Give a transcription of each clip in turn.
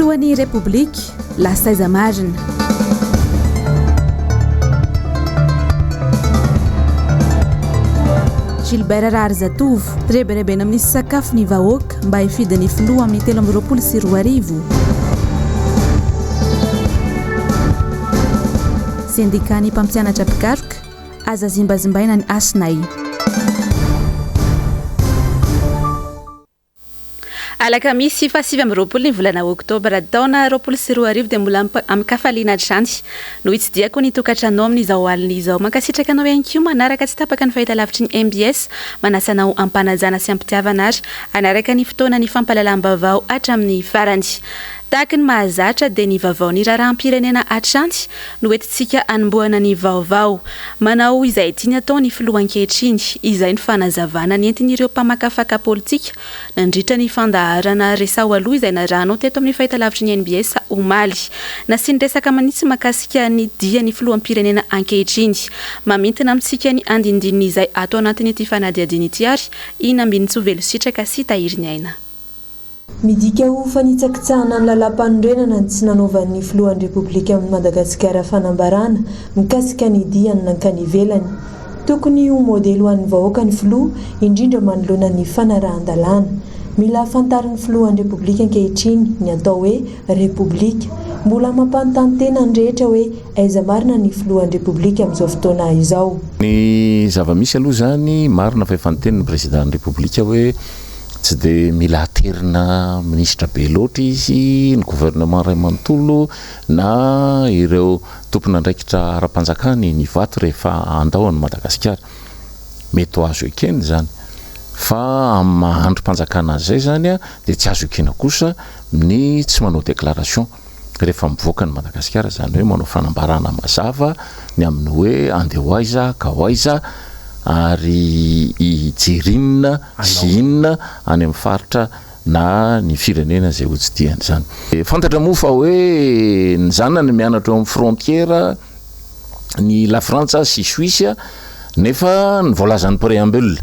Filohan'ny Republika lasa aiza marina. GILBERT RAHARIZATOVO REBIREBENA amin'ny SAKAFO ny vahoaka mba hifidiny filoha amin'ny 320. Sindikany mpampianatra pikaroka aza zimbazimbaina ny AMIN'NY. Alakamisy fasiva amin'ny 20 ny volana Oktobra taona 2020 dia mbola amin'ny kafaliana trany no hitsidiako ny tokantrano amin'izao alina izao. Mankasitraka anao ihany koa manaraka tsy tapaka ny fahitalavitry ny MBS manasanao ampanajana sy ampitiavana ary anaraka ny fotoana ny fampahalalam-baovao hatramin'ny farany. Tahaka ny mahazatra dia ny vaovao ny raharaham-pirenena atranty no entintsika anombohana ny vaovao. Manao izay tiany atao ny filoha ankehitriny, izay ny fanazavana ny entin'ireo mpamakafaka politika nandritra ny fandaharana resao aloha izay narano teto amin'ny fahitalavitry ny NBS omaly. Nasindresaka manitsy makasika ny dia ny filohampirenena ankehitriny. Mamintina amintsika ny andindininy izay atao anatin'ity fanadiadiny ity ary ina ambiny tsovelo sitraka sy tahiriny aina. Midika ho fanitsakitsahana ny lalam-panorenana tsy nanaovan'ny filohan'ny Repoblika amin'ny Madagasikara fanambarana mikasika ny diany nankany ivelany. Tokony ho modely ho an'ny vahoaka ny filoha indrindra manoloana ny fanarahan-dalàna. Mila fantarin'ny filohan'ny Repoblika ankehitriny ny atao hoe Repoblika. Mbola mampanontany tena ny rehetra hoe aiza marina ny filohan'ny Repoblika amin'izao fotoana izao. Ny zava-misy aloha zany marina fa efa nitenin'ny presidentin'ny Repoblika hoe tsy dia mila aterina ministra be loatra izy, ny gouvernement ray manontolo na ireo tompon'andraikitra ara-panjakany ny vato rehefa andao any Madagasikara. Mety ho azo ekeny zany. Fa amin'ny androm-panjakana zay zany dia tsy azo ekena kosa ny tsy manao déclaration rehefa mivoaka ny Madagasikara, zany hoe manao fanambarana mazava ny amin'ny hoe andeha ho aiza ka ho aiza ary ijerinina sy inona any amin'ny faritra na ny firenena zay hotsidiany zany. Fantatra moa fa hoe ny zanany mianatra amin'ny frontiera ny La Frantsa sy Suisse nefa ny voalazan'ny préambule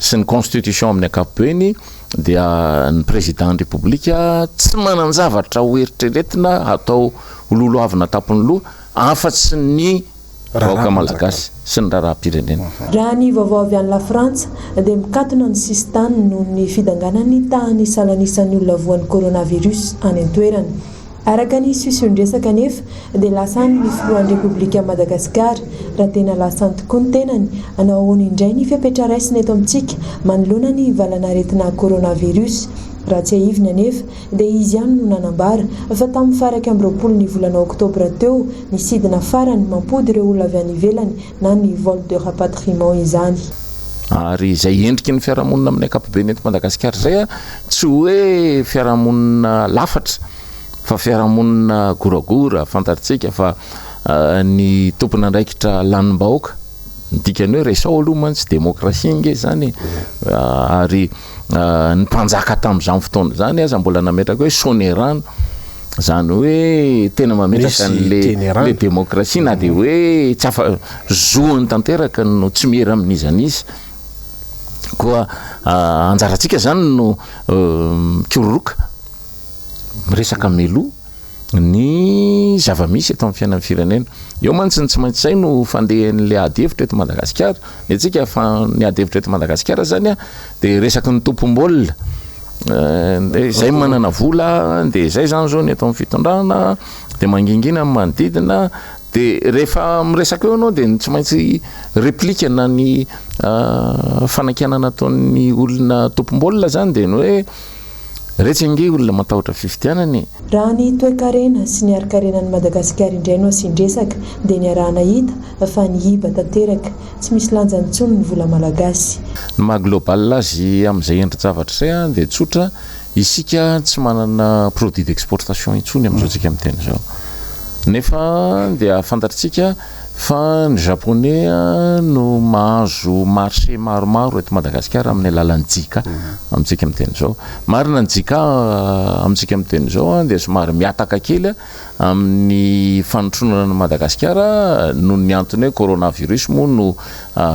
sy ny constitution amin'ny ankapobeny dia ny président Repoblika tsy manan-javatra hoeritreretina atao lolo avy natapony loha afa-tsy ny vahoaka malagasy sy ny raharaham-pirenena. Raha ny vaovao avy any La Frantsa dia mikatona ny sistany noho ny fidanganany tahany salanisan'ny olona voan'ny coronavirus any an-toerany. Araka ny sisondresaka nefa dia lasany ny filohan'ny Repoblika Madagasikara raha tena lasany tokoa ny tenany anao ahoana indray ny fiapetra raisina eto amintsika manoloana ny valanaretina coronavirus. Raha tsy haivina nefa dia izy ihany no nanambara fa tamin'ny faraka amin'ny 20 ny volana Oktobra teo ny sidina farany mampody ireo olona avy any ivelany na ny vol de rapatriement izany. Ary izay endriky ny fiarahamonina amin'ny ankapobeny eto Madagasikara zay tsy hoe fiarahamonina lafatra fa fiarahamonina goragora fantaritsika fa ny tompon'andraikitra lanim-bahoaka dikany hoe resao aloha mantsy demokrasia nge zany ary ny mpanjaka tamin'izany fotoana zany aza mbola nametraka hoe sonerano zany hoe tena mametraka le demokrasia na dia hoe tsy afa zoany tanteraka no tsy miera amin'izany izy koa anjaratsika zany no kiroroka miresaka meloa ny zava-misy eto amin'ny fiainan'ny firenena. Eo mantsy tsy maintsy zay no fandehan'le ady-hevitra eto Madagasikara. Ny antsika fa ny ady-hevitra eto Madagasikara zany dia resaky ny tompom-baolina. Zay manana vola dia zay zany zao ny eto amin'ny fitondrana dia mangingina amin'ny manodidina dia rehefa miresaka eo anao dia tsy maintsy replika na ny fanakianana ataon'ny olona tompom-baolina zany dia ny hoe retsinge olona matahotra fifidianany. Raha ny toe-karena sy ny ari-karenan'ny Madagasikara indray no asindresaka dia ny arahana hita fa ny hiba tanteraka tsy misy lanjany intsony ny vola malagasy. Ny maha-global azy amin'izay endrin-javatra zay dia tsotra isika tsy manana produit d'exportation intsony amin'izao tsika amin'ny teny zao. Nefa dia fantatritsika fa ny japonais no mahazo marché maromaro eto Madagasikara amin'ny alalan'ny jika amintsika amin'ny teny zao. Marina ny jika amintsika amin'ny teny zao dia somary miataka kely amin'ny fanotronana ny Madagasikara noho ny antony hoe coronavirus moa no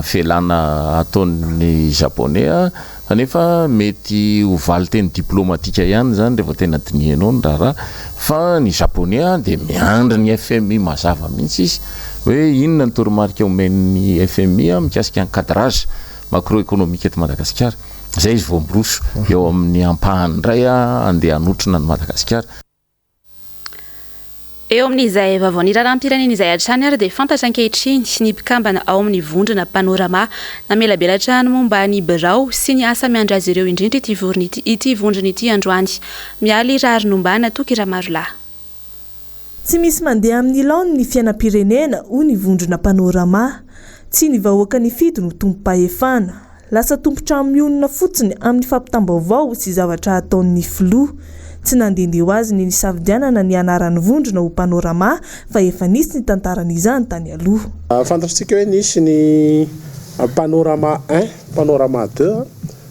felana ataon'ny japonais nefa mety ho valy teny diplomatika ihany zany rehefa tena dinianao ny raharaha fa ny japonais dia miandry ny FMI mazava mihitsy izy hoe inona ny toromarika omen'ny FMI mikasika ny cadrage macroéconomique eto Madagasikara zay izy vao miroso eo amin'ny ampahany indray andeha hanotrona ny Madagasikara. Eo amin'izay vaovao ny raharam-pirenena izay hatrany ary dia fantatra ankehitriny ny mpikambana ao amin'ny vondrona panorama namelabelatra ny momba ny birao sy ny asa miandry azy ireo indrindra ity vondrona ity androany. Mialy rarinombana toky Ramarola. Tsy misy mandeha amin'ny laon ny fiainam-pirenena ho ny vondrona panorama, tsy ny vahoaka ny fito no tompo-pahefana, lasa tompotra mionona fotsiny amin'ny fampitam-baovao sy zavatra ataon'ny filoha. Tsy nandendeo azy ny safidianana ny anaran'ny vondrona ho panorama fa efa nisy ny tantaran'izany tany aloha. Fantatritsika hoe nisy ny panorama 1, panorama 2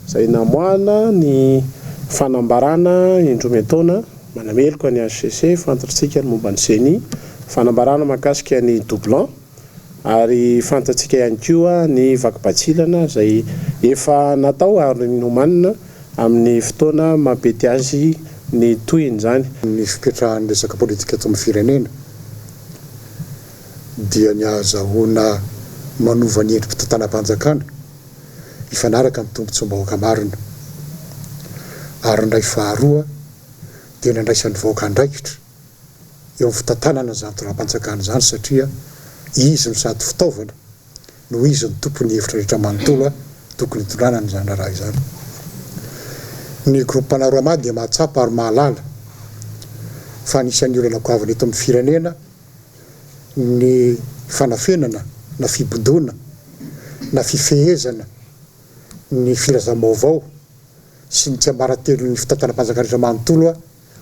izay namoahana ny fanambarana indrometona manameloko ny HCC fantatritsika ny momba ny CENI, fanambarana makasika ny doublon ary fantatritsika ihany koa ny vakibatsilana izay efa natao ary nomanina amin'ny fotoana mampety azy ny toyiny zany. Ny fipetrahan'ny resaka politika eto amin'ny firenena dia ny azahoana manova ny endrika tantanam-panjakana ifanaraka amin'ny tombontsom-bahoaka marina ary ndray faharoa dia ny andraisan'ny vahoaka andraikitra eo amin'ny fitantanana zany tanàm-panjakana zany satria izy no sady fitaovana no izy ny tompony hevitra rehetra manontolo tokony hitondranany zany raha izany. Ny groupe panorama dia mahatsapa ary mahalala fa anisan'ny olana goavana eto amin'ny firenena ny fanafenana na fibodona na fifehezana ny filazam-baovao sy ny tsiambaratelo ny fitantanam-panjakana rehetra manontolo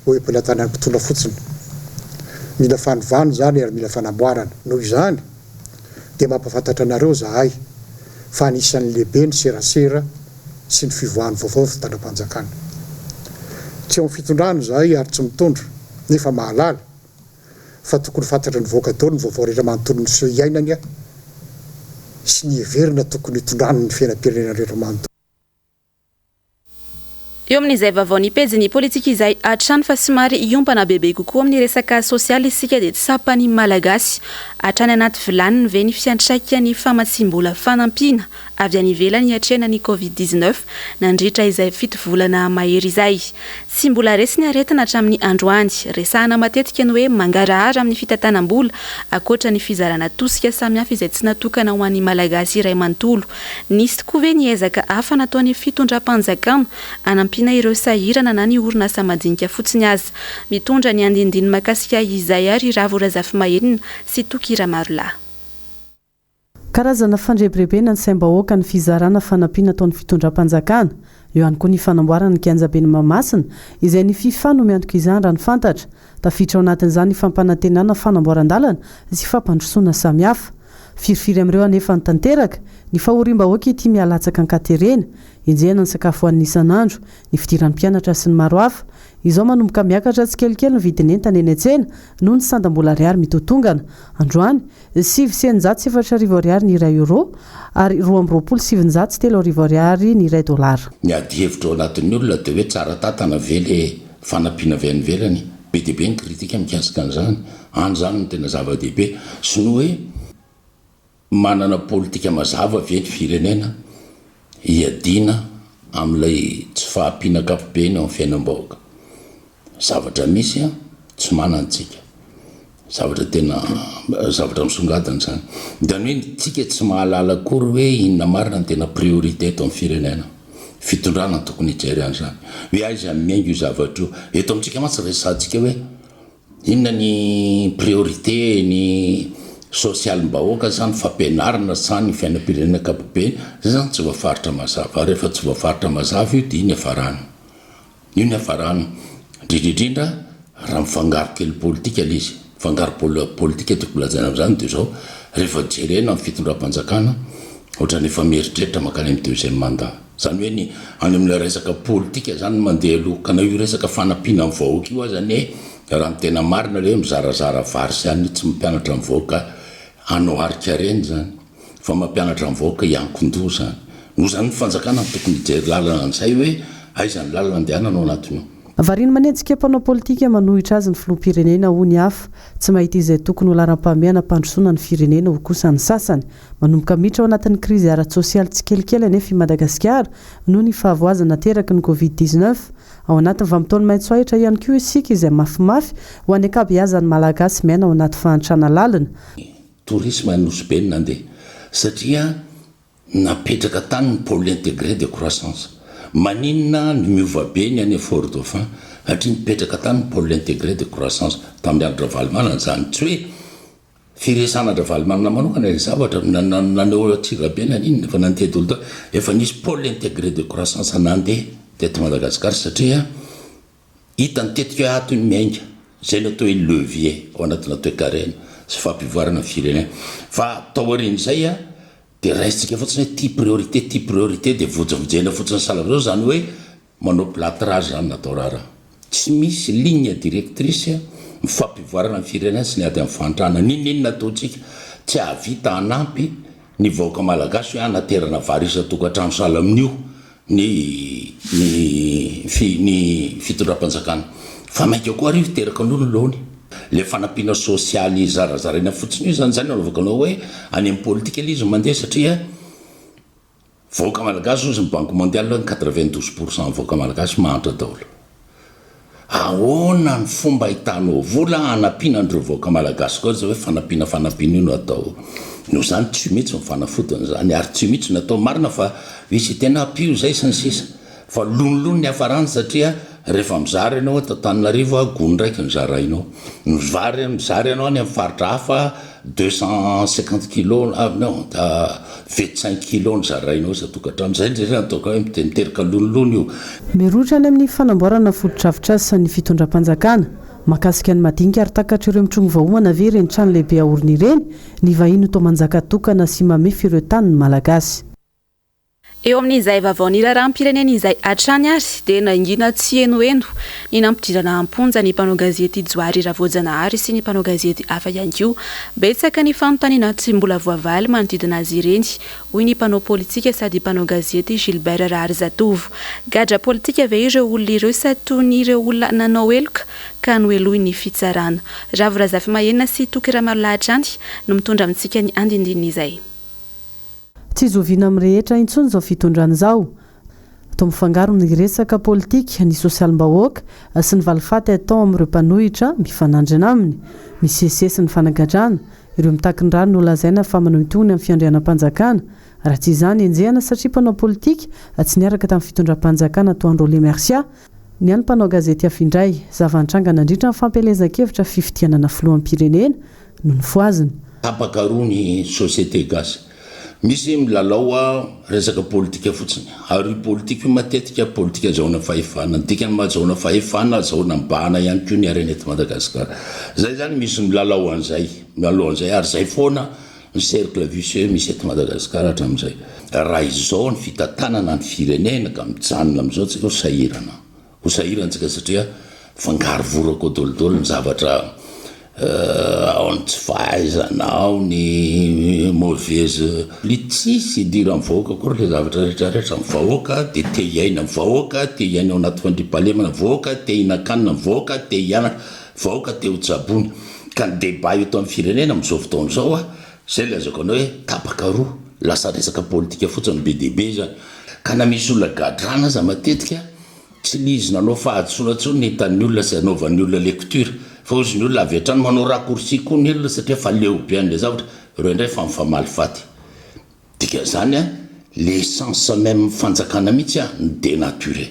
ho empilatany any mpitondra fotsiny. Mila fanovana zany ary mila fanamboarana. Noho izany dia mampafantatra anareo zahay fa anisan'ny lehibe ny serasera sy ny fivoahan'ny vaovao fitandrapanjakana. Tsy ao amin'ny fitondrano zahay ary tsy mitondra nefa mahalala fa tokony fantatra ny vahoaka daholo ny vaovao rehetra manontolo ny fiainany sy ny heverina tokony hitondrano ny fiainam-pirenena rehetra manontolo. Eo amin'izay vaovao ny pejy politika izay hatrany fa somary iompana bebe kokoa amin'ny resaka sosialy isika dia tsapany malagasy hatrany anaty vilany ve ny fiantraikany famatsim-bola fanampiana avy any ivelany hatrena ny Covid-19 nandritra izay 7 volana mahery izay. Tsy mbola resy ny aretina hatramin'ny androany, resahana matetika ny hoe mangarahara amin'ny fitantanam-bola akoatra ny fizarana tosika samihafa izay tsy natokana ho an'ny malagasy iray manontolo. Nisy koa ve ny ezaka hafa nataony fitondram-panjakana anampiana ireo sahirana na ny orinasa madinika fotsiny azy. Mitondra ny andindiny makasika izay ary Ravorazafy Mahenina sy Toky Ramarola. Karazana fandrebirebena ny saim-bahoaka ny fizarana fanampiana ataon'ny fitondram-panjakana, eo ihany koa ny fanamboarana ny kianjabeny Mahamasina izay ny FIFA no miantoka izany raha ny fantatra. Tafiditra ao anatin'izany ny fampanantenana fanamboaran-dalana sy fampandrosoana samihafa. Firifiry amin'ireo anefa ny tanteraka, ny fahorim-bahoaka ity mialatsaka ny katerena, enjehana ny sakafo hoan'ny isan'andro, ny fidiran'ny mpianatra sy ny maro hafa. Izao manomboka miakatra tsy kelikely ny vidin'entana eny an-tsena noho ny sandam-bola ariary mitotongana. Androany, 704 ariary ny iray euro ary 227 ariary ny iray dolara. Ny ady hevitra ao anatin'ny olona dia hoe tsara tatana ve le fanampiana avy any ivelany. Be dia be ny kritika mikasika an'izany. Any zany no tena zava-dehibe. Sy no hoe manana politika mazava ve ny firenena hiadiana amin'ilay tsy fahampiana ankapobeny ao amin'ny fiainam-bahoaka. Zavatra misy tsy manantsika. Zavatra tena zavatra misongadina zany. Dany hoe tsika tsy mahalala akory hoe inona marina ny tena priorité eto amin'ny firenena. Fitondrana tokony hijery an'izany. Hoe aiza miaingo io zavatra io. Eto amintsika matsy resantsika hoe inona ny priorité ny sosialim-bahoaka zany fampianarana sa ny fiainam-pirenena ankapobeny. Zay zany tsy voafaritra mazava. Rehefa tsy voafaritra mazava io dia iny hafarano. Io ny hafarano. Indrindra raha mifangaro kely politika ilay izy. Mifangaro politika tiako lazaina amin'izany dia zao rehefa jerena amin'ny fitondram-panjakana ohatran'ny efa mieritreritra makany amin'ny deuxième mandat. Zany hoe ny any amin'ny resaka politika zany mandeha aloha ka na io resaka fanampiana amin'ny vahoaka io azany hoe raha ny tena marina ilay hoe mizarazara vary sy any tsy mampianatra amin'ny vahoaka hanao arika reny zany fa mampianatra amin'ny vahoaka hiankin-doha zany. no zany fanjakana tokony hijery lalana an'izay hoe aizany lalana andehanana ao anatiny io. Variny manenjika mpanao politika manohitra azy ny filoham-pirenena ho ny hafa tsy mahita izay tokony ho laram-pahamehana mpandrosoana ny firenena ho kosa ny sasany manomboka miditra ao anatin'ny krizy ara-tsosialy tsy kelikely anefa i Madagasikara noho ny fahavoazana teraky ny Covid-19 ao anatin'ny vanim-potoana maitso ahitra ihany koa isika izay mafimafy ho any ankabeazan'ny malagasy miaina ao anaty fahantrana lalina. Tourisme anosy be nandeha satria napetraka tany ny pôle intégré de croissance. Maninona ny miova be ny any Fort Dauphin satria nipetraka tany ny pôle intégré de croissance tamin'ny andro Ravalomanana zany tsy hoe firesana Ravalomanana manokana ilay zavatra nanao Tsirabena inona fa nantety olo efa nisy pôle intégré de croissance nandeha teto Madagasikara satria hita nitetika ato ny miainga zay natao hoe levier ao anatina toe-karena sy fampivoarana ny firenena fa tao aorian'izay dia raisitsika fotsiny hoe ty priorité dia vojavojena fotsiny salavao zany hoe manao platrage zany natao raharaha tsy misy ligne directrice mifampivoarana ny firenena sy ny ady amin'ny fahantrana ninona ataontsika tsy ahavita hanampy ny vahoaka malagasy hoe anaterana vary isa-tokantrano sahala amin'io ny fitondram-panjakana fa maika koa arivo teraka an'olo ny lohany le fanampiana sosialy zarazaraina fotsiny io zany anaovakanao hoe any amin'ny politika ilay izy mandeha satria vahoaka malagasy ozy ny banque mondiale 92% vahoaka malagasy mahantra daholo. Ahoana ny fomba hitanao vola hanampiana andreo vahoaka malagasy koa zay hoe fanampiana io no atao no zany tsy mihitsy mifanafotona zany ary tsy mihitsy natao marina fa misy tena apio zay sy ny sisa fa lonilony ny hafarany satria rehefa mizary ianao Tananarivo gony raiky nizarainao mizary ianao any amin'ny faritra hafa 250 kilo non 25 kilo nizarainao sa-tokantrano zay zay ataoko hoe miteraka lonilony io. Mirotra any amin'ny fanamboarana foto-drafitra sy ny fitondram-panjakana makasika ny madinika ary takatra ireo mitrongo vahoana ve ireny trano lehibe aorina ireny ny vahiny to manjaka tokana sy mamefy ireo tany ny malagasy. Eo amin'izay vaovao raharaham-pirenena izay hatrany azy dia naingina tsy henoheno ny nampidirana amponja ny mpanao gazety Joary Ravoajanahary sy ny mpanao gazety hafa ihany koa betsaka ny fanontaniana tsy mbola voavaly manodidina azy ireny hoy ny mpanao politika sady mpanao gazety GILBERT RAHARIZATOVO. Gadra politika ve ireo olona ireo sa toy ny ireo olona nanao eloka ka noelohy ny fitsarana. Ravorazafy Mahenina sy Tokiramaro Lahatrany no mitondra amintsika ny andindinina izay. Tsy zoviana amin'ny rehetra intsony izao fitondrana izao. Atao mifangaro ny resaka politika, ny sosialim-bahoaka sy ny valifaty atao amin'ireo mpanohitra mifanandrina aminy, misesesy ny fanagadrana, ireo mitaky ny rano no lazaina fa manao itony amin'ny fiandrianam-panjakana. Raha tsy izany enjehana satria mpanao politika tsy niaraka tamin'ny fitondram-panjakana toandro le Mercia, ny any mpanao gazety afindray zava-nitranga nandritra ny fampelezan-kevitra fifidianana filoham-pirenena no ny foaziny. Tapakaroa ny société gasy. Misy milalao resaka politika fotsiny ary politika matetika politika zaona fahefana dikany mahazaona fahefana zaona mbana ihany koa ny arena eto Madagasikara zay zany misy milalao an'izay ary zay foana ny cercle vicieux misy eto Madagasikara hatramin'izay raha izao ny fitantanana ny firenena ka mijanona amin'izao tsika ho sahirantsika satria fangaro vorako dolodolo ny zavatra ao ny tsy fahaizanao ny mauvaise tsisy idira amin'ny vahoaka koa le zavatra rehetrarehetra amin'ny vahoaka dia te hiaina amin'ny vahoaka te hiaina ao anaty fandriam-pahalemana vahoaka te hinan-kanina amin'ny vahoaka te hianatra vahoaka te ho tsabony ka ny débat eto amin'ny firenena amin'izao fotoana izao zay lazako anao hoe tapaka roa lasa resaka politika fotsiny be dia be zany ka na misy olona gadrana aza matetika tsy lizy nanao fahadisonatsony ny hitan'ny olona sy anaovan'ny olona lecture fa ozy ny olona avy hatrany manao raccourci koa ny olona satria fa leo be an'ilay zavatra ireo indray fa mifamaly faty dika zany l'essence même fanjakana mihitsy ny dénaturé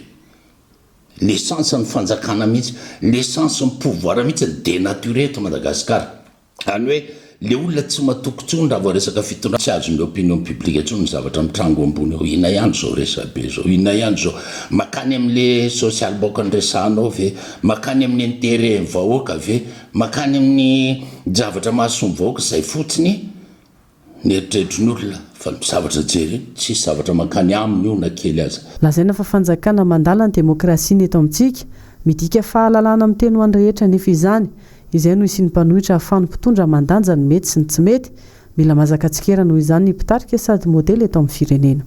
l'essence ny fanjakana mihitsy l'essence ny pouvoir mihitsy ny dénaturé eto Madagasikara any hoe le olona tsy matokontsony raha vao resaka fitondra tsy azon'ny opinion publique antsony ny zavatra mitrango ambony ao ina ihany zao resabe zao ina ihany zao makany amin'le social boka nyresanao ve makany amin'ny intérêt ny vahoaka ve makany amin'ny zavatra mahasomy vahoaka zay fotsiny ny eritreritrin'olona fa zavatra jery tsy zavatra makany aminy io na kely aza lazaina fa fanjakana mandala ny demokrasia eto amintsika midika fahalalana amin'ny teny ho any rehetra nefa izany izay no isin'ny mpanohitra ahafahany mpitondra mandanja ny mety sy ny tsy mety mila mazaka tsikera noho izany ny mpitarika sady modely eto amin'ny firenena.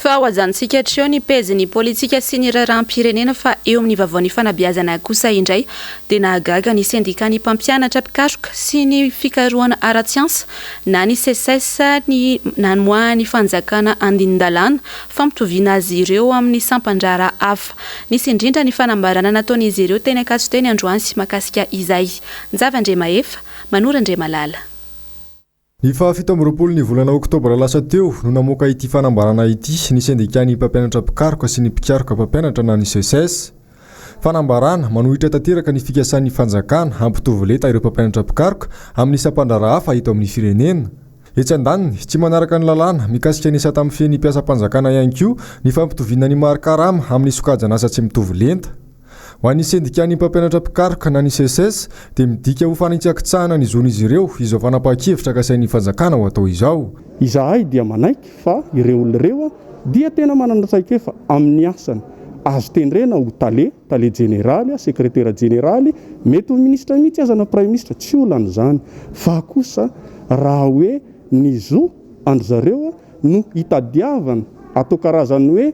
fa ho ajanontsika hatreo ny pezin'ny politika sy ny raharam-pirenena fa eo amin'ny vaovaon'ny fanabeazana kosa indray dia nahagaga ny sendika ny mpampianatra pikaroka sy ny fikarohana ara-tsiansa na ny CSS ny namoahany fanjakana andinin-dalàna fampitoviana azy ireo amin'ny sampandrara hafa. Nisy indrindra ny fanambarana nataon'izy ireo teny akatso teny androany sy makasika izay. Nzava-ndre maefa manora-ndre malala. Ny fahafito amby roapolo ny volana Oktobra lasa teo no namoaka ity fanambarana ity ny sendikany mpampianatra pikaroka sy ny pikaroka mpampianatra na ny CSS. Fanambarana manohitra tanteraka ny fikasan'ny fanjakana hampitovy leta ireo mpampianatra pikaroka amin'ny sampandrara hafa hito amin'ny firenena. Etsy andaniny tsy manaraka ny lalàna mikasika ny asa tamin'ny feny mpiasa-panjakana ihany koa ny fampitoviana ny marikarama amin'ny sokajana asa tsy mitovy lenta. Ho an'ny sendikany mpampianatra pikaroka na ny CSS dia midika ho fanitsakitsahana ny zon'izy ireo izao fanapa-kevitra kasain'ny fanjakana ho atao izao. Izahay dia manaiky fa ireo olon'ireo dia tena manana traikefa amin'ny asany. Azo tendrena ho tale generaly, sekretera generaly, mety ho ministra mihitsy aza na prime ministre, tsy olan'izany. Fa kosa raha hoe ny zo andry zareo no hitadiavana atao karazany hoe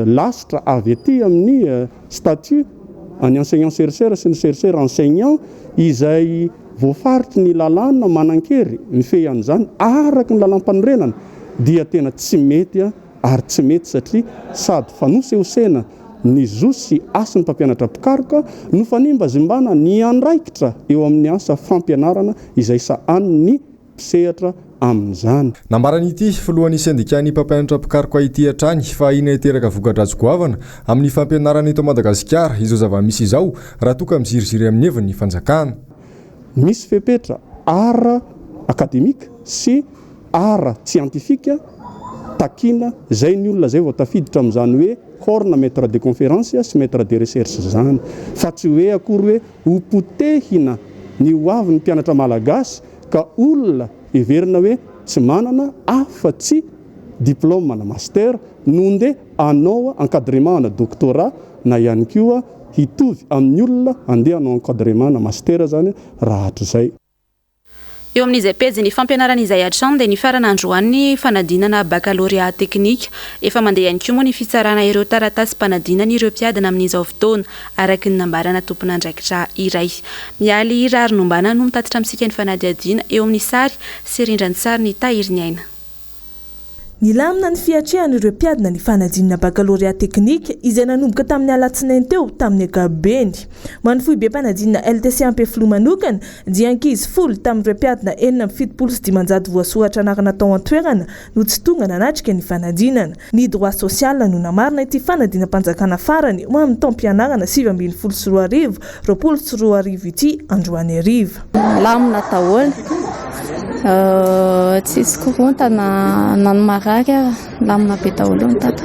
lasitra avy ety amin'ny statut any enseignant chercheur sy ny chercheur enseignant izay voafaritry ny lalàna manan-kery mifehy an'izany araka ny lalàm-panorenana dia tena tsy mety ary tsy mety satria sady fanosehosena ny zo sy asany mpampianatra pikaroka no fanimbazimbana ny andraikitra eo amin'ny asa fampianarana izay sahan'ny mpisehatra amin'izany. Nambaran'ity filohan'ny sendikany mpampianatra pikaroka ity hatrany fa ina iteraka voka-dratsy goavana amin'ny fampianarana eto Madagasikara izao zava-misy izao raha toka miziriziry amin'ny heviny fanjakana. Misy fepetra ara akademika sy ara scientifika takina zay ny olona zay vao tafiditra amin'izany hoe corna maître de conférence sy maître de recherche zany fa tsy hoe akory hoe ho potehina ny hoavin'ny mpianatra malagasy ka olona everina hoe tsy manana afa-tsy diplôme na master nonde anao encadrement na doctorat na ihany koa hitovy amin'ny olona andeha anao encadrement na master zany raha hatr'izay. Eo amin'izay pejy ny fampianarana izay hatrany dia ny farana androany fanadinana baccalauréat teknika efa mandeha ihany koa moa ny fitsarana ireo taratasy mpanadinana ireo mpiadana amin'izao fotoana araky ny nambarana tompon'andraikitra iray. Mialy rarinombana no mitatitra amintsika ny fanadiadiana eo amin'ny sary sy rindran'ny sary ny tahiry ny aina. Nilamina ny fiatrehan'ireo mpiadina ny fanadinana baccalauréat teknika izay nanomboka tamin'ny alatsinainy teo tamin'ny ankapobeny. Manofohy be mpanadinana LTC Ampefilo manokana dia ankizy folo tamin'ireo mpiadina 770 voasoratra anarana tao an-toerana no tsy tonga nanatrika ny fanadinana. Ny droit social no namarina ity fanadinam-panjakana farany ho amin'ny taom-pianarana 2023 2024 ity androany hariva. Lamina daholo tsisy korontana nanomarary lamina be daholo ny tata.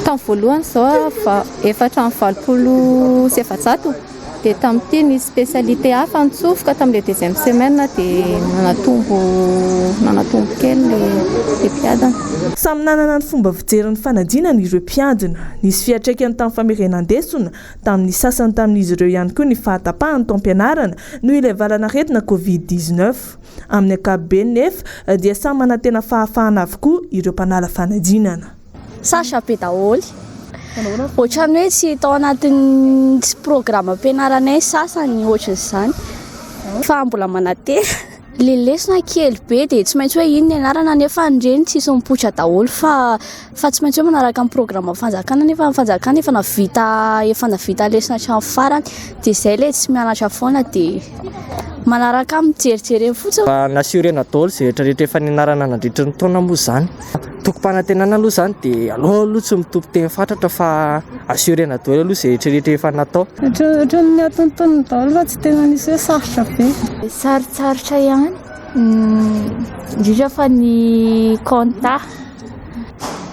Tamin'ny voalohany zao fa efatra amin'ny 27 dia tamin'ity ny spécialité hafa nitsofoka tamin'ilay deuxième semaine dia nanatombo kely le mpiadana. Samy nanana ny fomba fijery ny fanadinana ireo mpiadina. Nisy fiatraikany tamin'ny famerenandesona tamin'ny sasany tamin'izy ireo ihany koa ny fahatapahany taom-pianarana noho ilay valanaretina Covid-19. Amin'ny ankapobeny nefa dia samy manantena fahafahana avokoa ireo mpanala fanadinana. Sasa be daholo. Ohatrany hoe tsy tao anatin'ny programme ampianaranay sasany ohatran'izany fa mbola manantena. Le lesona kely be dia tsy maintsy hoe iny ny anarana nefa nireny tsisy mipoitra daholo fa tsy maintsy hoe manaraka amin'ny programme fanjakana nefa amin'ny fanjakana efa navita lesona hatramin'ny farany dia izay ilay tsy mianatra foana dia manaraka mijerijery fotsiny. Nasiorena daholo izay rehetrarehetra efa nianarana nandritra ny taona moa izany. Tokom-panantenana aloha izany dia aloha tsy mitombo teny fatratra fa asiorena daholo aloha izay rehetrarehetra efa natao. Ohatran'ny atontonony daholo fa tsy tena nisy hoe sarotra be. Sarotsarotra ihany. Indrindra fa ny compta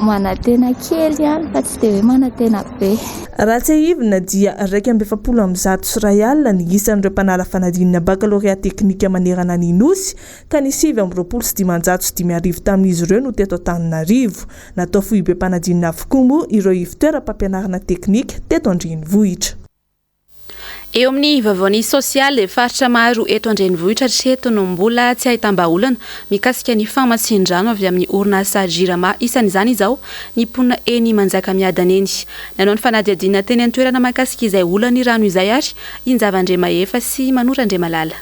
manantena kely ihany fa tsy dia hoe manantena be. Raha tsy ahivina dia 270 sy iray alina ny isan'ireo mpanala fanadinana baccalauréat teknika manerana ny nosy ka ny 725 tamin'izy ireo no teto Antananarivo. Natao fohibe mpanadinana avokoa moa ireo ivitoeram-pampianarana teknika teto Andrenivohitra. eo amin'ny vavaony sosialy faritra maro eto andrenivohitra treto no mbola tsy ahitam-baolana mikasika ny famatsin-drano avy amin'ny orinasa jirama isan'izany izao ny mponina eny Manjakamiadana eny. Nanao ny fanadihadiana teny an-toerana mahakasika izay olana rano izay ary Injavandremahefa sy Manoran-Dremalala.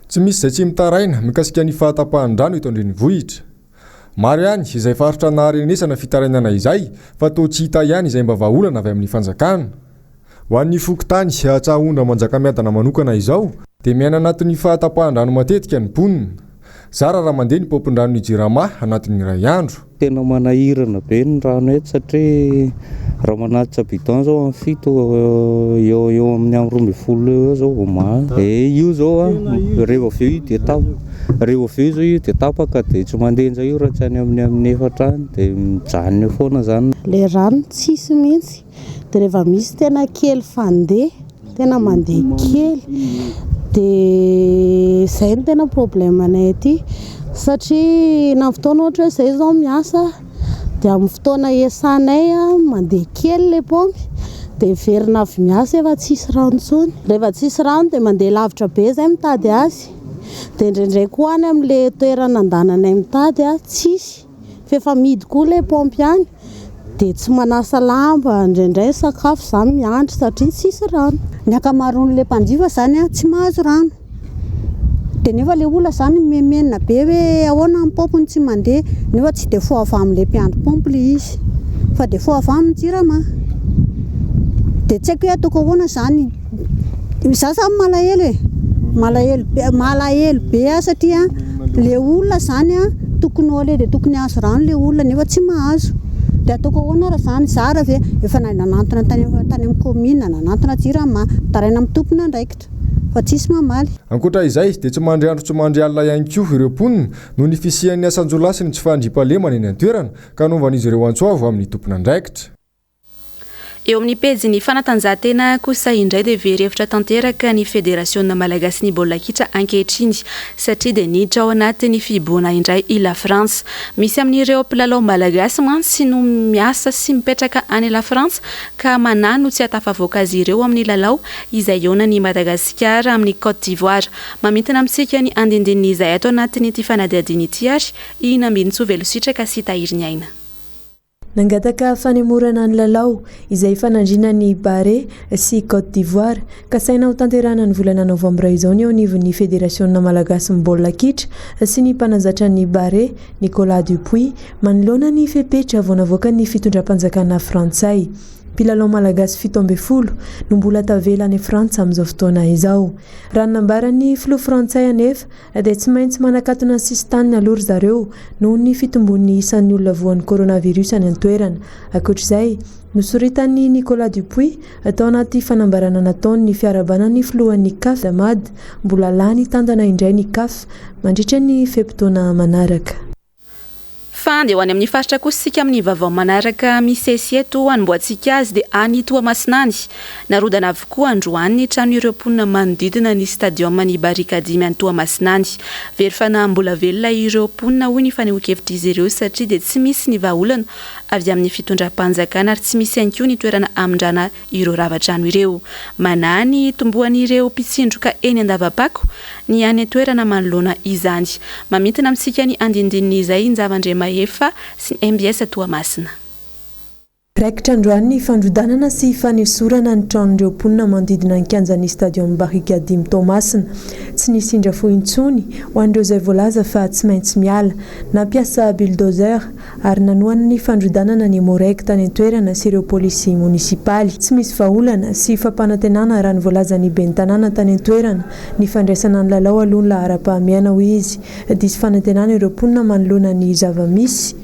Tsy misy izay tsy mitaraina mikasika ny fahatapahan-drano eto andrenivohitra. Maro ihany izay faritra naharenesana fitarainana izay fa toa tsy hita ihany izay mba vahaolana avy amin'ny fanjakana. Ho an'ny fokontany Atsahondra Manjakamiadana manokana izao dia miaina anatin'ny fahatapahan-drano matetika ny mponina. Zara raha mandeha ny popon-drano ny jirama anatin'ny iray andro. Tena manahirana be ny rano eto satria raha manatitra bidon zao amin'ny fito eo amin'ny amin'ny 12 eo zao vao io zao rehefa avy eo dia tapaka. Rehefa avy eo zao io dia tapaka dia tsy mandenja io raha tsy any amin'ny 4 any dia mijanona foana zany. Le rano tsisy mihitsy dia rehefa misy tena kely fandeha tena mandeha kely dia izay no tena problemanay aty satria na fotoana ohatra hoe izay zao miasa dia amin'ny fotoana esanay mandeha kely le pompe dia verina avy miasa efa tsisy rano intsony. Rehefa tsisy rano dia mandeha lavitra be izay mitady azy dia indraindray koa any amin'le toerana andananay mitady tsisy fefa midy koa le pompe ihany dia tsy manasa lamba indraindray sakafo izany miandry satria tsisy rano. Ny akamaroan'le mpanjifa izany tsy mahazo rano dia nefa le olona izany memenina be hoe ahoana amin'ny pompony tsy mandeha nefa tsy dia foa avy amin'le mpiandry pompe le izy fa dia foa avy amin'ny jirama dia tsy haiko hoe ataoko ahoana izany. Izaho samy malahelo be satria le olona izany tokony ole dia tokony hazo rano le olona nefa tsy mahazo dia ataoko ahoana raha izany. Zara ve efa nanantona tany amin'ny commune nanantona jirama taraina amin'ny tompona andraikitra fa tsisy mamaly. Ankoatra izay dia tsy mandry andro tsy mandry alina ihany koa ireo mponina noho ny fisian'ny asan-jolasy ny tsy fandriam-pahalemana eny an-toerana ka novan'izy ireo antsoavo amin'ny tompona andraikitra. Eo amin'ny pejy ny fanatanjahantena kosa indray dia verhevitra tanteraka ny Federasiona Malagasy ny baolina kitra ankehitriny satria dia niditra ao anatin'ny fiboana indray i La France. Misy amin'ireo mpilalao malagasy mantsy no miasa sy mipetraka any La France ka manano tsy hatafavoaka azy ireo amin'ny lalao izay onany Madagasikara amin'ny Côte d'Ivoire. Mamintina amintsika ny andindininy izay ato anatin'ity fanadihadiana ity ary Inambinitsovelo sitraka sy Tahiry Aina. Nangataka fanemorana ny lalao izay fanandrinany Bare sy Côte d'Ivoire ka saina ho tanterana ny volana Novambra izao ny anivon'ny Federasiona Malagasy baolina kitra sy ny mpanazatra ny Bare Nicolas Dupuis manoloana ny fepetra avonavoaka ny fitondram-panjakana Frantsay. Mpilalao malagasy 17 no mbola tavela any Frantsa amin'izao fotoana izao. Raha nambaran'ny filoha Frantsay anefa dia tsy maintsy manakatona sistany alory zareo noho ny fitombon'ny isan'ny olona voan'ny coronavirus any an-toerana. Ankoatr'izay, nosoritan'ny Nicolas Dupuis atao anaty fanambarana nataony fiarabanan'ny filohan'ny CAF Damad mbola lany tandana indray ny CAF mandritra ny fepotona manaraka. Fandy ho any amin'ny faritra kosika amin'ny vaovao manaraka misesy eto anomboantsika azy dia any Toamasina. Narodana avokoa androany ny trano ireo mponina manodidina ny stadium-ny Barikadimy any Toamasina. Very fana mbola velona ireo mponina hoy ny fanehoan-kevitra izy ireo satria dia tsy misy ny vahaolana avy amin'ny fitondram-panjakana ary tsy misy ihany koa ny toerana amin-drana ireo rava-trano ireo. Manany tomboan'ireo mpitsindroka eny andavapako ny any toerana manoloana izany. Mamintina amintsika ny andindininy izay Injavandremahefa sy MBS Toamasina. Raikitra androany ny fandrodanana sy fanesorana ny tranon'ireo mponina manodidina ny kianjan'ny stadium Barikadimy Toamasina. Tsy nisindra fointsony ho an'ireo izay voalaza fa tsy maintsy miala nampiasa bulldozer ary nanoana ny fandrodanana ny moraika tany an-toerana sy ireo polisy munisipaly. Tsy misy vahaolana sy fampanantenana raha ny voalaza ny ben'ny tanàna tany an-toerana ny fandraisana ny lalao aloha ny lahara-pahamiana ho izy. Disy fanantenana ireo mponina manoloana ny zava-misy.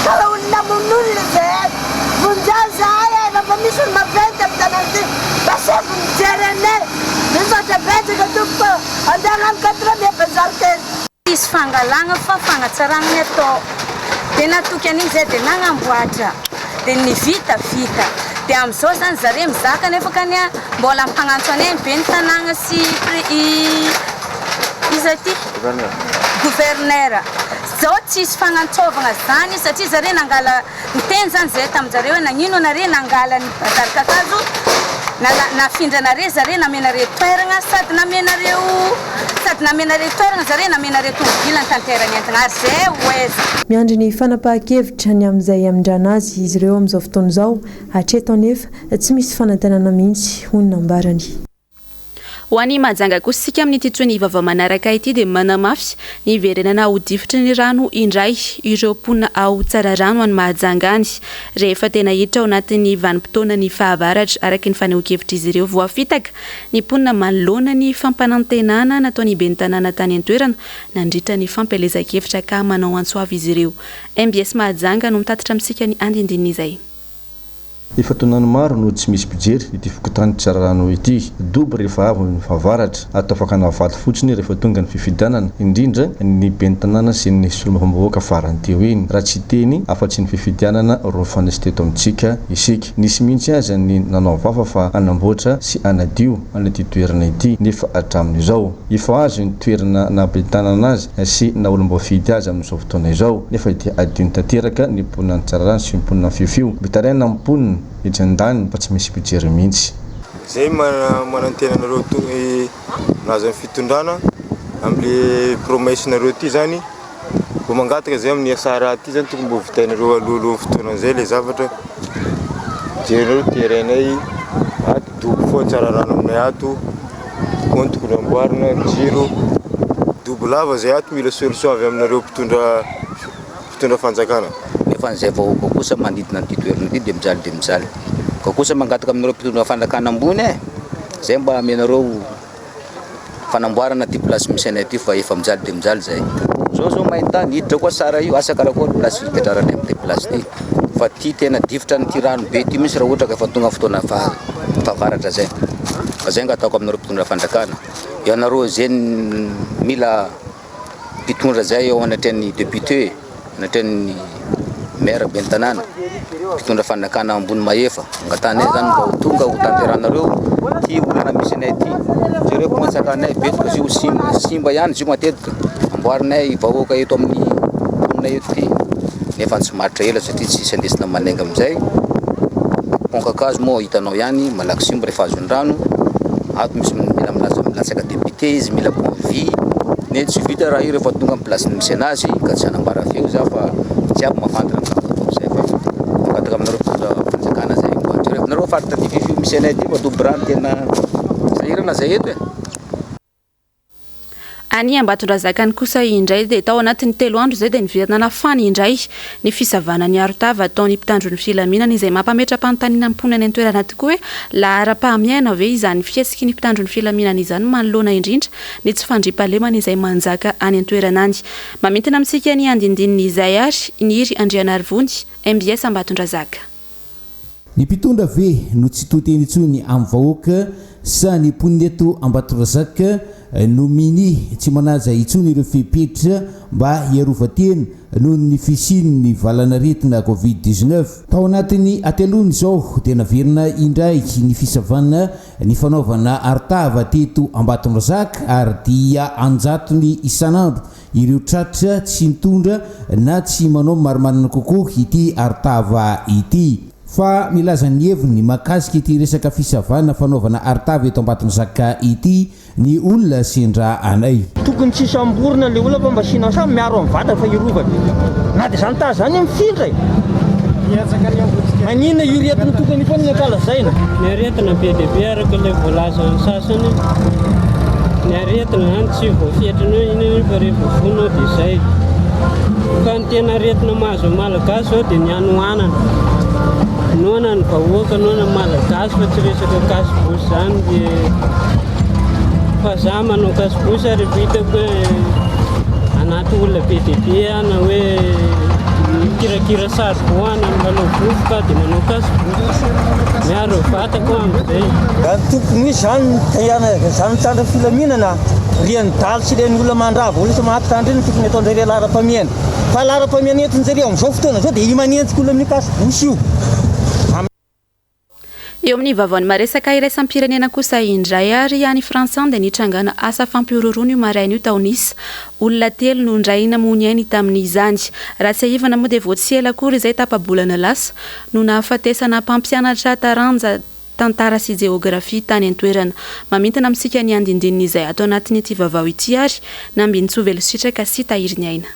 Karaulna munul zed munjaza aya na mamisu mabenta mtananti basa munjerene niso tabete katukpo andangan katra me bazalten is fangalanga fa fangatsaranga to tena tukani zed nangamboatra de ni vita de amso san zare mzaka nefa kanya mbola mpangantsone bentananga si izati gouverneur zao tsisy fagnantsovagna zany satria zareo nangala miteny zany zay tamin'jareo hoe nagnino anareo nangala ny badari-kakazo nafindrana zareo namenareo toerana sady namenareo toerana zareo namenareo tomobilany tanterany entana ary zay oeza miandry ny fanapahan-kevitra ny amin'izay amin-drana azy izy ireo amin'izao fotoana izao hatreto anefa tsy misy fanantenana mihitsy hoy nambarany. Ho an'ny mahajanga kosa isika amin'ny ity toeny vaovao manaraka ity dia manamafy ny verenana ho difitra ny rano indray ireo mponina ao TSARARANO any mahajanga any rehefa tena hiditra ao anatin'ny vanim-potoana ny fahavaratra araky ny faneho-kevitra izy ireo voafitaka ny mponina manoloana ny fampanantenana nataony ben'ny tanàna tany an-toerana nandritra ny fampelezan-kevitra ka manao antsoavy izy ireo. MBS mahajanga no mitatitra amintsika ny andindinin'izay. Efa tonany maro no tsy misy pijery ity fokontany TSARARANO ity dobo rehefa avy ny fahavaratra atao fakana vato fotsiny rehefa tonga ny fifidianana indrindra ny ben'ny tanàna sy ny solombavam-bahoaka farany teo iny raha tsy teny afa-tsy ny fifidianana ro fanesy teto amintsika isika nisy mihitsy aza ny nanao vafa fa anamboatra sy anadio an'ity toerana ity nefa hatramin'izao efa azo ny toerana na ben'ny tanàna azy sy na olom-bafidy azy amin'izao fotoana izao nefa dia adio ny tanteraka ny mponina ny TSARARANO sy mponina fifio bitaraina mponina ijandany fa tsy misy pijery mihitsy zay manantenanareo nazo amin'ny fitondrana amin'le promessinareo ty zany mbo mangataka zay amin'ny asara ty zany tokony mbo vitainareo alohalohan'ny fotoana zay le zavatra jerenareo terrainay ato dobo foa TSARARANO aminay ato koa tokony amboarina jiro dobo lava zay ato mila solution avy aminareo mpitondra fanjakana nefa an'izay vahoaka kosa manidina an'ity toerana ity de mijaly ka kosa mangataka aminareo mpitondra fanjakana ambony zay mba amenareo fanamboarana ty place misy anay ty fa efa mijaly de mijaly zay zao mahita niditra koa sara io asa karakory place hipetrarany amin'ty place ty fa ty tena difitra ny ty rano be ty misy raha ohatra ka efa tonga fotoana fahavaratra zay fa zay nga ataoko aminareo mpitondra fanjakana ianareo zay mila mpitondra zay eo anatrehan'ny député anatrehan'ny maire ben'ny tanàna mpitondra fanjakana ambony maefa angatanay zany mba ho tonga ho tanteranareo ty olana misy anay ty zareo komansakanay betika zio simba ihany zio matetika amboarinay vahoaka eto aminay eto ty nefa tsy maritra ela satria tsisy andesina manenga amizay ponkakazo moa hitanao ihany malaky simba rehefa azony rano ato misy mila milatsaka député izy mila convi ne tsy vita raha io rehefa tonga amin'ny place misy anazy ka tsy anambara feo za fa tsy aby mafantana zay fa mangataka aminareo mpitondra fanjakana zay mboatra nareo faritra ty fifio misy anay ty madoborano tena sahirana zay eto Any Ambatondrazakany kosa indray dia tao anatin'ny 3 andro zay dia nivitanana fany indray ny fisavana ny arotava ataony mpitandro ny filaminana izay mampametra-panontaniana mponina ny toerana tokoa hoe lahara-pahamiaina ve izany fiesiky ny mpitandro ny filaminana izany manoloana indrindra ny tsy fandriampahalemana izay manjaka any an-toerana any. Mamintina amintsika ny andindininy izay ary niry Andrianarivony MBS Ambatondrazaka. Ny mpitondra ve no tsy toteny intsony amin'ny vahoaka sa ny mponina eto Ambatondrazaka no mini tsy manaja intsony ireo fepetra mba hiarovatena noho ny fisian'ny valanaretina Covid-19. Tao anatiny atelony zao dia naverina indray ny fisavana ny fanaovana arotava teto Ambatondrazaka ary dia anjatony isanandro ireo tratra tsy mitondra na tsy manao marimarina kokoa ity arotava ity. Fa milaza ny heviny makasika ity resaka fisavana fanaovana arotava eto Ambatondrazaka ity ny olona sendra anay. Tokony tsy samborina le olona fa mba sina samy miaro amin'ny vata fa irovana. Na dia zany ta zany mifindra manina io retina tokony foana ny ankalazaina. Ny aretina be dia be araka ilay voalaza ny sasany. Ny aretina zany tsy voafetrana iny fa rehefa vonao dia izay. Fa ny tena aretina mahazo malagasy zao dia ny anoanana. Noana ny vahoaka noana malagasy fa tsy resaka kasibosy zany dia fa za manao kasibosy ary vitako hoe anaty olona be dia be ana hoe mikirakira saribôana manao vovoka dia manao kasibosy miaro vatako amin'izay. Tokony misy zany mitandra filaminana rian'ny daly sy ireny olona mandrava olona sy mahatitandry iny tokony ataon'jareo lara-pamiana fa lara-pamiana entin'jareo amin'izao fotoana zao dia imanentsika olona amin'ny kasibosy io. eo amin'ny vavaony maresaka iraisam-pirenena kosa indray ary any Fransa dia nitrangana asa fampiroroana io maraina io taonisy olona 3 no ndray namony ainy tamin'izany raha tsy ahivana moa dia voatsy ela akory izay tapabolana lasa no nahafatesana mpampianatra taranja tantara sy géographie tany an-toerana mamintana amintsika ny andindinina izay atao anatin'ity vavao ity ary nambintsovelo sitraka sy tahiry ny aina.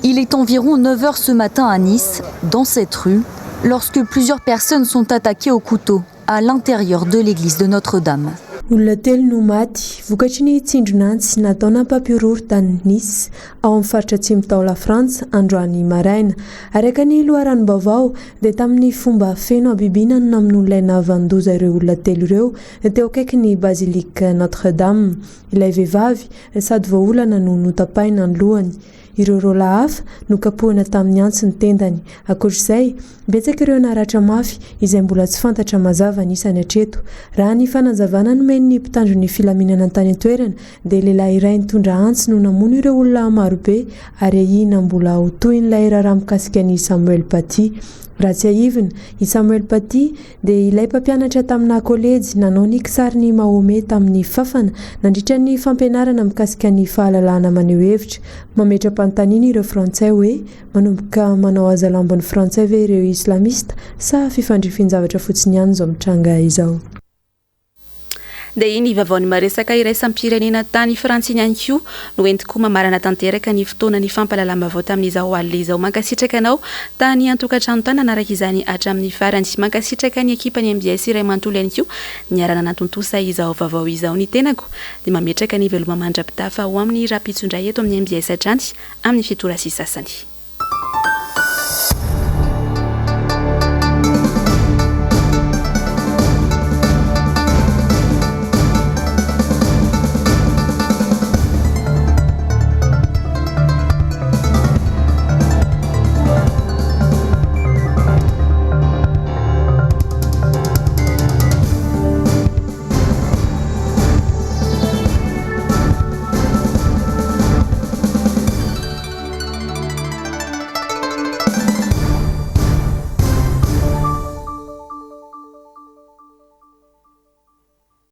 Il est environ 9h ce matin à Nice, dans cette rue, lorsque plusieurs personnes sont attaquées au couteau à l'intérieur de l'église de Notre-Dame. Olona 3 no maty vokatry ny tsindronantsy nataona mpampiroro tany Nice ao amin'ny faritra atsimo tao la France androany maraina. Araka ny loharanom-baovao dia tamin'ny fomba feno abibina no namin'olona navandoza ireo olona 3 ireo teo akaiky ny basilika Notre-Dame. Ilay vehivavy sady vaolana no notapaina ny lohany. Ireo rola hafa no kapohana tamin'ny antso ny tendany. Akoatr'izay, betsaka ireo naratra mafy izay mbola tsy fantatra mazava nisany hatreto. Raha ny fanazavana nomen'ny mpitandron'ny filaminana tany an-toerana dia lehilahy iray nitondra antso no namono ireo olona marobe ary ahina mbola ho tohin'ilay raharaha mikasika ny Samuel Paty. Raha tsy ahivina, i Samuel Paty dia ilay mpampianatra tamina kolejy nanao ny kisarin'ny Mahome tamin'ny fafana nandritra ny fampianarana mikasika ny fahalalana maneho hevitra. Mametra-panontaniana ireo frantsay hoe manomboka manao aza lambon'ny frantsay ve ireo islamista sa fifandrifian-javatra fotsiny ihany izao mitranga izao. Dia iny vavaony maresaka iraisam-pirenena tany Frantsiny ihany koa no entiko mamarana tanteraka ny fotoana ny fampalalam-baovao tamin'izao alina izao. Mankasitraka anao tany an-tokantrano tany nanaraka izany hatramin'ny farany. Mankasitraka ny ekipany MBS iray manontolo ihany koa niarana natontosa izao vaovao izao. Ny tenako dia mametraka ny veloma mandrapitafa ho amin'ny rapitsondray eto amin'ny MBS hatrany amin'ny fitora sy sasany.